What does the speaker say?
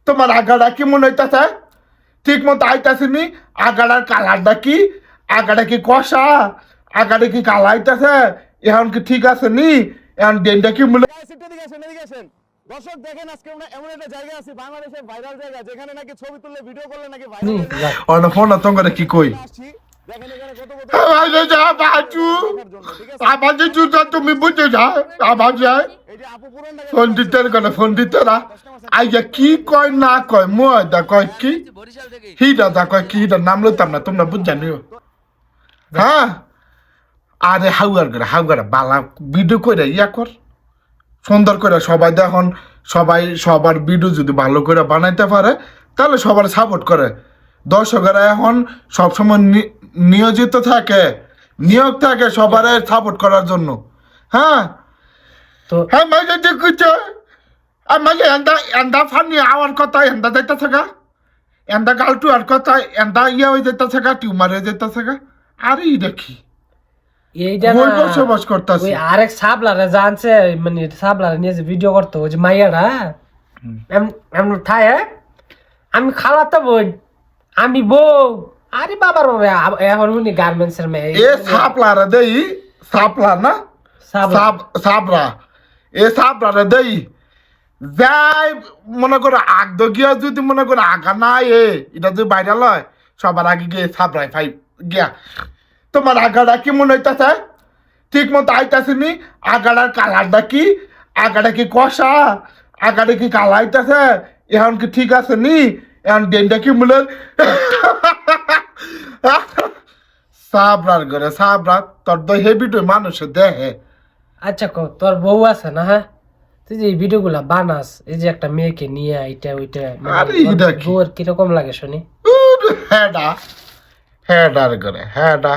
তোমার আগাটা কি মনে হইতাছে ঠিক মতো আইতাছিনি আগাটার কালারটা কি আগাটা কি কষা আগাটা কি কালা আইতাছে এখন কি ঠিক আছে নি এখন ডেনটা কি মনে দর্শক দেখেন আজকে আমরা এমন একটা জায়গা আছি বাংলাদেশের ভাইরাল জায়গা যেখানে নাকি ছবি তুললে ভিডিও করলে নাকি ভাইরাল অন ফোন তোমরা কি কই আসছি দেখেন এখানে কত কত আবাজে যা বাজু আবাজে জুতা তুমি বুঝে যা আবাজে এই যে আপু পুরনটা ফোন দিতে গেলে ফোন দিতে না আইয়া কি কয় না কয় মই দা কয় কি হিডা দা কয় কি হিডা নাম লইতাম না তোমরা বুঝ জানিও হ্যাঁ আরে হাউগার বালা ভিডিও কইরা ইয়া কর সুন্দর করে সবাই দেখুন সবাই সবার ভিডিও যদি ভালো করে বানাইতে পারে তাহলে সবার সাপোর্ট করে দর্শকেরা এখন সবসময় নিয়োজিত থাকে নিয়োগ থাকে সবার সাপোর্ট করার জন্য হ্যাঁ তো হ্যাঁ মাঝে দেখুছ মাঝে এন্দা ফানি আওয়ার কথা এন্দা যাইতে থাকা এন্দা গালটু আর কথা এন্দা ইয়া হয়ে যেতে থাকা টিউমার হয়ে যেতে থাকা আরে দেখি এইটা না বসবাস করতেছি ওই আরেক সাবলারে জানছে মানে সাবলারে নিয়ে যে ভিডিও করতো ওই যে মাইয়ারা এমন থায় আমি খালাতো বোন আমি বউ আরে বাবার বাবা এখন উনি গার্মেন্টস এর মেয়ে এ সাপলা রে দেই সাপলা না সাবলা সাবরা এ সাবরা রে দেই যাই মনে করো আগ গিয়া যদি মনে করো আগা নাই এটা যদি বাইরে লয় সবার আগে গিয়ে সাবরাই ফাই গিয়া তোমার আগাটা কি মনে হইতাছে ঠিক মতো আইতাছিনি আগাটার কালারটা কি আগাটা কি কষা আগাটা কি কালা আইতাছে এখন কি ঠিক আছে নি এখন ডেনটা কি মনে সাবরার ঘরে সাবরা তোর তো হেবিটই মানুষে দেহে আচ্ছা কো তোর বউ আছে না হ্যাঁ তুই যে এই ভিডিও গুলা বানাস এই যে একটা মেয়েকে নিয়ে এইটা ওইটা আরে এটা কি? বউয়ের কিরকম লাগে শুনি হেডা হেডার ঘরে হেডা